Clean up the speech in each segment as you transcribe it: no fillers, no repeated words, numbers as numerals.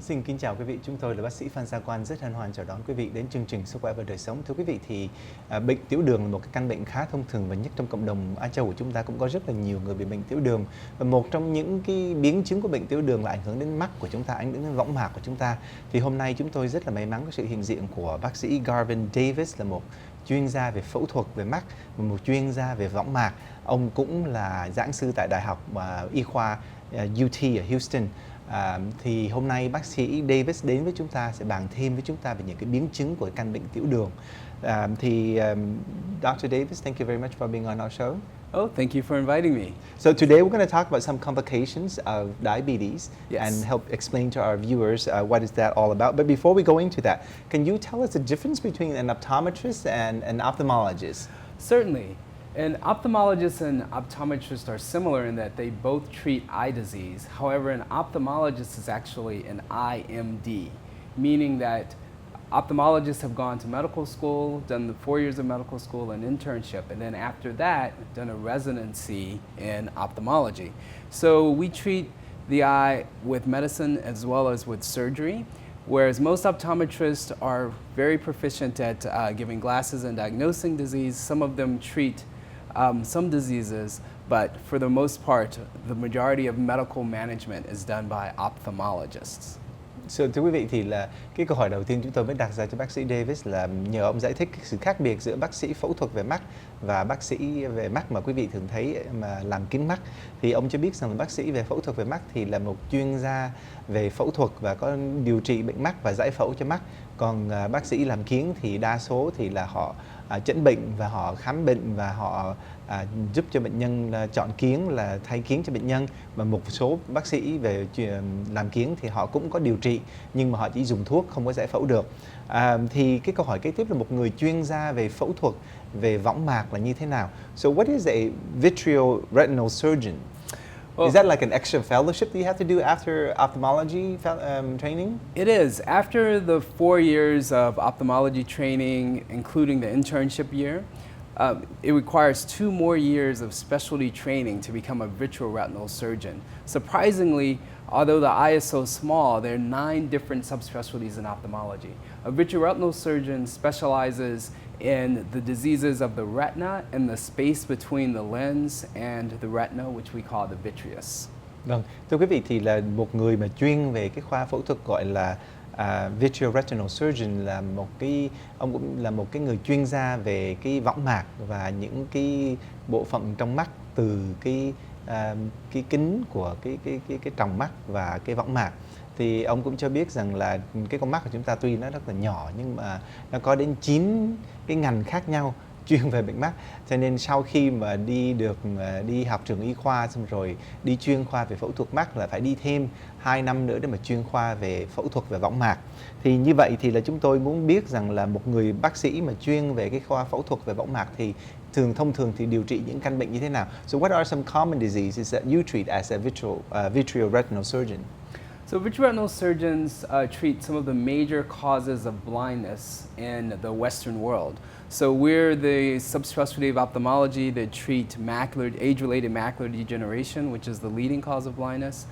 Xin kính chào quý vị, chúng tôi là bác sĩ Phan Gia Quan, rất hân hoan chào đón quý vị đến chương trình Sức khỏe và đời sống. Thưa quý vị, thì bệnh tiểu đường là một cái căn bệnh khá thông thường và nhất trong cộng đồng Á Châu của chúng ta cũng có rất là nhiều người bị bệnh tiểu đường. Và một trong những cái biến chứng của bệnh tiểu đường là ảnh hưởng đến mắt của chúng ta, ảnh hưởng đến võng mạc của chúng ta. Thì hôm nay chúng tôi rất là may mắn có sự hiện diện của bác sĩ Garvin Davis, là một chuyên gia về phẫu thuật về mắt và một chuyên gia về võng mạc. Ông cũng là giảng sư tại Đại học Y khoa UT ở Houston. Thì hôm nay bác sĩ Davis đến với chúng ta sẽ bàn thêm với chúng ta về những cái biến chứng của căn bệnh tiểu đường. Dr. Davis, thank you very much for being on our show. Oh, thank you for inviting me. So today we're going to talk about some complications of diabetes Yes. and help explain to our viewers what is that all about. But before we go into that, can you tell us the difference between an optometrist and an ophthalmologist? Certainly. And ophthalmologists and optometrists are similar in that they both treat eye disease. However, an ophthalmologist is actually an IMD, meaning that ophthalmologists have gone to medical school, done the 4 years of medical school and internship, and then after that, done a residency in ophthalmology. So we treat the eye with medicine as well as with surgery. Whereas most optometrists are very proficient at giving glasses and diagnosing disease. Some of them treat some diseases, but for the most part, the majority of medical management is done by ophthalmologists. Thưa quý vị, thì là cái câu hỏi đầu tiên chúng tôi mới đặt ra cho bác sĩ Davis là nhờ ông giải thích cái sự khác biệt giữa bác sĩ phẫu thuật về mắt và bác sĩ về mắt mà quý vị thường thấy mà làm kính mắt. Thì ông cho biết rằng là bác sĩ về phẫu thuật về mắt thì là một chuyên gia về phẫu thuật và có điều trị bệnh mắt và giải phẫu cho mắt. Còn bác sĩ làm kiến thì đa số thì là họ chẩn bệnh và họ khám bệnh và họ giúp cho bệnh nhân chọn kiến, là thay kiến cho bệnh nhân. Và một số bác sĩ về làm kiến thì họ cũng có điều trị nhưng mà họ chỉ dùng thuốc, không có giải phẫu được. Thì cái câu hỏi kế tiếp là một người chuyên gia về phẫu thuật về võng mạc là như thế nào? So what is a vitreoretinal surgeon? Is that like an extra fellowship that you have to do after ophthalmology training? It is. After the 4 years of ophthalmology training, including the internship year, it requires 2 more years of specialty training to become a vitreoretinal surgeon. Surprisingly, although the eye is so small, there are 9 different subspecialties in ophthalmology. A vitreoretinal surgeon specializes in the diseases of the retina and the space between the lens and the retina, which we call the vitreous. Vâng, thưa quý vị, thì là một người mà chuyên về cái khoa phẫu thuật gọi là vitreoretinal surgeon là ông cũng là một cái người chuyên gia về cái võng mạc và những cái bộ phận trong mắt, từ cái kính của cái tròng mắt và cái võng mạc. Thì ông cũng cho biết rằng là cái con mắt của chúng ta tuy nó rất là nhỏ nhưng mà nó có đến 9 cái ngành khác nhau chuyên về bệnh mắt. Cho nên sau khi mà đi học trường y khoa xong rồi đi chuyên khoa về phẫu thuật mắt là phải đi thêm 2 năm nữa để mà chuyên khoa về phẫu thuật về võng mạc. Thì như vậy thì là chúng tôi muốn biết rằng là một người bác sĩ mà chuyên về cái khoa phẫu thuật về võng mạc thì thông thường thì điều trị những căn bệnh như thế nào? So what are some common diseases that you treat as a vitreoretinal surgeon? So vitreoretinal surgeons treat some of the major causes of blindness in the Western world. So we're the subspecialty of ophthalmology that treat age-related macular degeneration, which is the leading cause of blindness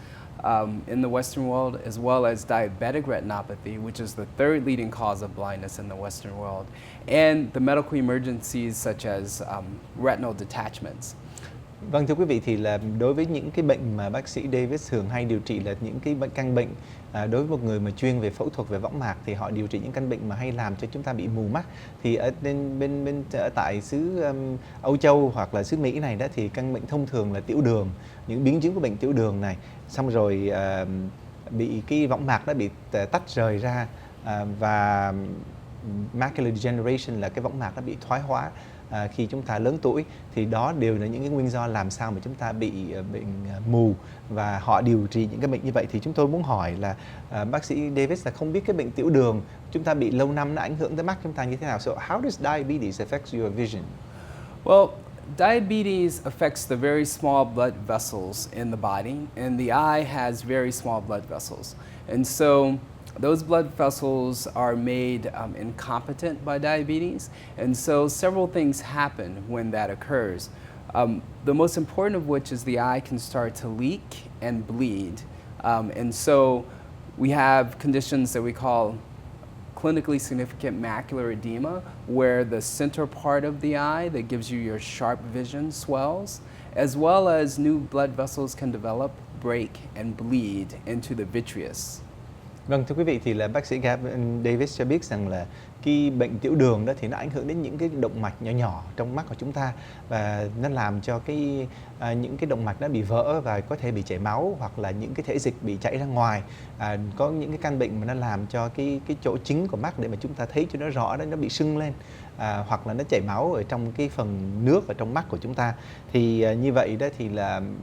in the Western world, as well as diabetic retinopathy, which is the 3rd leading cause of blindness in the Western world, and the medical emergencies such as retinal detachments. Vâng, thưa quý vị, thì là đối với những cái bệnh mà bác sĩ Davis thường hay điều trị là những cái căn bệnh đối với một người mà chuyên về phẫu thuật về võng mạc thì họ điều trị những căn bệnh mà hay làm cho chúng ta bị mù mắt. Thì ở tại xứ Âu Châu hoặc là xứ Mỹ này đó thì căn bệnh thông thường là tiểu đường, những biến chứng của bệnh tiểu đường này, xong rồi bị cái võng mạc nó bị tách rời ra và macular degeneration là cái võng mạc nó bị thoái hóa. Khi chúng ta lớn tuổi thì đó đều là những cái nguyên do làm sao mà chúng ta bị bệnh mù và họ điều trị những cái bệnh như vậy. Thì chúng tôi muốn hỏi là bác sĩ Davis là không biết cái bệnh tiểu đường chúng ta bị lâu năm nó ảnh hưởng tới mắt chúng ta như thế nào. So how does diabetes affect your vision? Well, diabetes affects the very small blood vessels in the body, and the eye has very small blood vessels. And so those blood vessels are made incompetent by diabetes, and so several things happen when that occurs. The most important of which is the eye can start to leak and bleed. And so We have conditions that we call clinically significant macular edema, where the center part of the eye that gives you your sharp vision swells, as well as new blood vessels can develop, break, and bleed into the vitreous. Vâng, thưa quý vị, thì là bác sĩ Davis cho biết rằng là cái bệnh tiểu đường đó thì nó ảnh hưởng đến những cái động mạch nhỏ nhỏ trong mắt của chúng ta, và nó làm cho những cái động mạch nó bị vỡ và có thể bị chảy máu, hoặc là những cái thể dịch bị chảy ra ngoài. Có những cái căn bệnh mà nó làm cho cái chỗ chính của mắt để mà chúng ta thấy cho nó rõ đó, nó bị sưng lên, hoặc là nó chảy máu ở trong cái phần nước ở trong mắt của chúng ta. Thì như vậy đó thì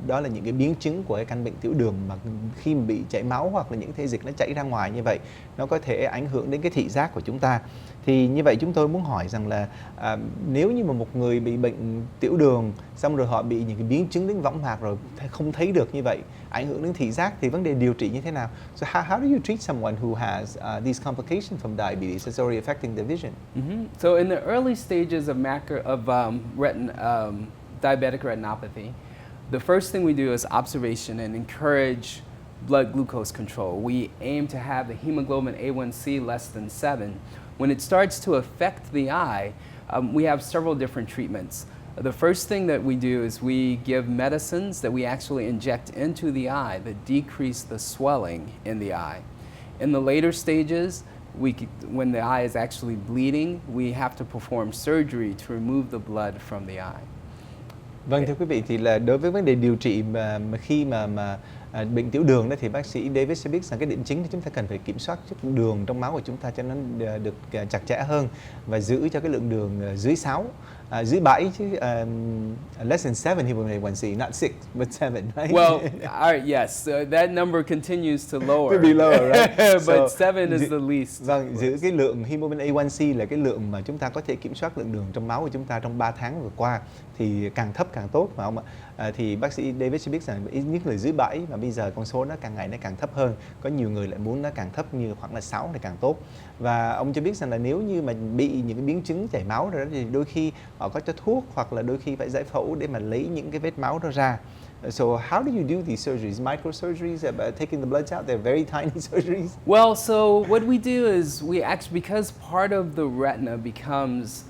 đó là những cái biến chứng của cái căn bệnh tiểu đường, mà khi mà bị chảy máu hoặc là những thể dịch nó chảy ra ngoài như vậy, nó có thể ảnh hưởng đến cái thị giác của chúng ta. Thì như vậy chúng tôi muốn hỏi rằng là nếu như mà một người bị bệnh tiểu đường xong rồi họ bị những cái biến chứng đến võng mạc rồi không thấy được như vậy, ảnh hưởng đến thị giác, thì vấn đề điều trị như thế nào? So how do you treat someone who has these complications from diabetes that's already affecting their vision? So in the early stages of diabetic retinopathy, the first thing we do is observation and encourage blood glucose control. We aim to have the hemoglobin A1C less than 7. When it starts to affect the eye, we have several different treatments. The first thing that we do is we give medicines that we actually inject into the eye that decrease the swelling in the eye. In the later stages, when the eye is actually bleeding, we have to perform surgery to remove the blood from the eye. Vâng, thưa quý vị, thì là đối với vấn đề điều trị mà khi mà bệnh tiểu đường đó, thì bác sĩ Davis sẽ biết rằng cái điểm chính thì chúng ta cần phải kiểm soát chất đường trong máu của chúng ta cho nó được chặt chẽ hơn, và giữ cho cái lượng đường dưới 6, dưới 7 chứ, less than 7 hemoglobin A1C, not 6 but 7, right? Well, all right, yes, that number continues to lower. To be lower, right? But 7 is the least. Vâng, giữ cái lượng hemoglobin A1C là cái lượng mà chúng ta có thể kiểm soát lượng đường trong máu của chúng ta trong 3 tháng vừa qua, thì càng thấp càng tốt, phải không ạ? Thì bác sĩ David sẽ biết rằng ít nhất là dưới 7, và bây giờ con số nó càng ngày nó càng thấp hơn. Có nhiều người lại muốn nó càng thấp, như khoảng là 6 thì càng tốt. Và ông cho biết rằng là nếu như mà bị những cái biến chứng chảy máu rồi đó, thì đôi khi họ có cho thuốc, hoặc là đôi khi phải giải phẫu để mà lấy những cái vết máu đó ra. So how do you do these surgeries? Microsurgeries, taking the bloods out, they're very tiny surgeries. Well, so what we do is we actually, because part of the retina becomes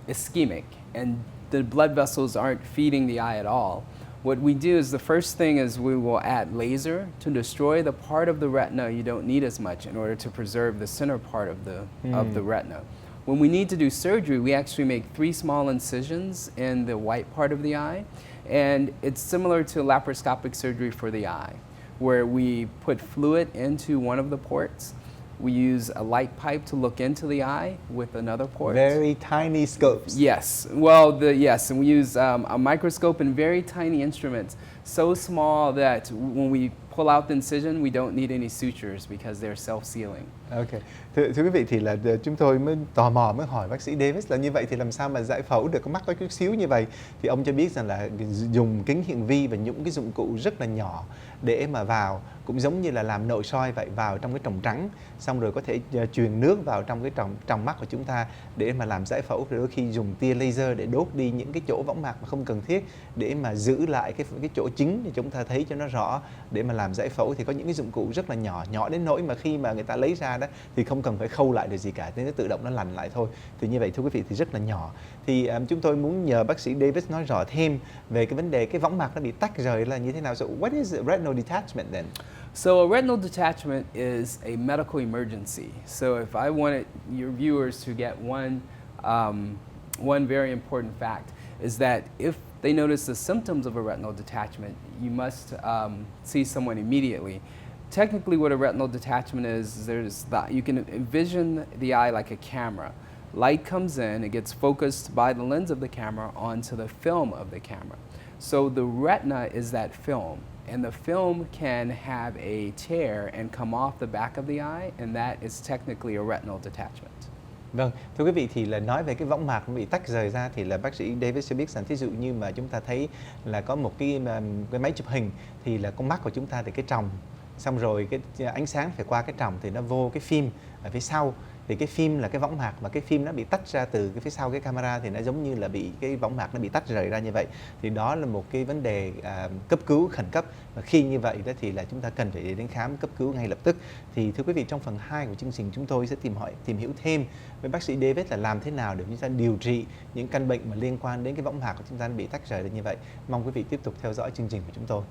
ischemic and the blood vessels aren't feeding the eye at all, what we do is the first thing is we will add laser to destroy the part of the retina you don't need as much in order to preserve the center part of the retina. When we need to do surgery, we actually make 3 small incisions in the white part of the eye, and it's similar to laparoscopic surgery for the eye, where we put fluid into one of the ports. We use a light pipe to look into the eye with another port. Very tiny scopes. Yes. Well, and we use a microscope and very tiny instruments, so small that when we pull out the incision, we don't need any sutures because they're self-sealing. Ok. Thưa quý vị, thì là chúng tôi mới tò mò mới hỏi bác sĩ Davis là như vậy thì làm sao mà giải phẫu được con mắt có chút xíu như vậy. Thì ông cho biết rằng là dùng kính hiển vi và những cái dụng cụ rất là nhỏ để mà vào, cũng giống như là làm nội soi vậy, vào trong cái tròng trắng, xong rồi có thể truyền nước vào trong cái tròng mắt của chúng ta để mà làm giải phẫu. Rồi đôi khi dùng tia laser để đốt đi những cái chỗ võng mạc mà không cần thiết, để mà giữ lại cái chỗ chính để chúng ta thấy cho nó rõ, để mà làm giải phẫu. Thì có những cái dụng cụ rất là nhỏ đến nỗi mà khi mà người ta lấy ra đó thì không cần phải khâu lại được gì cả, nên nó tự động nó lành lại thôi. Thì như vậy thưa quý vị, thì rất là nhỏ. Thì chúng tôi muốn nhờ bác sĩ Davis nói rõ thêm về cái vấn đề cái võng mạc nó bị tách rời là như thế nào. So what is retinal detachment then? So a retinal detachment is a medical emergency. So if I wanted your viewers to get one very important fact is that if they notice the symptoms of a retinal detachment, you must see someone immediately. Technically, what a retinal detachment is you can envision the eye like a camera. Light comes in, it gets focused by the lens of the camera onto the film of the camera. So the retina is that film, and the film can have a tear and come off the back of the eye, and that is technically a retinal detachment. Vâng, thưa quý vị, thì là nói về cái võng mạc nó bị tách rời ra, thì là bác sĩ David sẽ biết rằng thí dụ như mà chúng ta thấy là có một cái máy chụp hình, thì là con mắt của chúng ta thì cái tròng, xong rồi cái ánh sáng phải qua cái tròng thì nó vô cái phim ở phía sau, thì cái phim là cái võng mạc, và cái phim nó bị tách ra từ cái phía sau cái camera, thì nó giống như là bị cái võng mạc nó bị tách rời ra như vậy. Thì đó là một cái vấn đề cấp cứu khẩn cấp, và khi như vậy đó thì là chúng ta cần phải đến khám cấp cứu ngay lập tức. Thì thưa quý vị, trong phần 2 của chương trình chúng tôi sẽ tìm hiểu thêm với bác sĩ David là làm thế nào để chúng ta điều trị những căn bệnh mà liên quan đến cái võng mạc của chúng ta bị tách rời ra như vậy. Mong quý vị tiếp tục theo dõi chương trình của chúng tôi.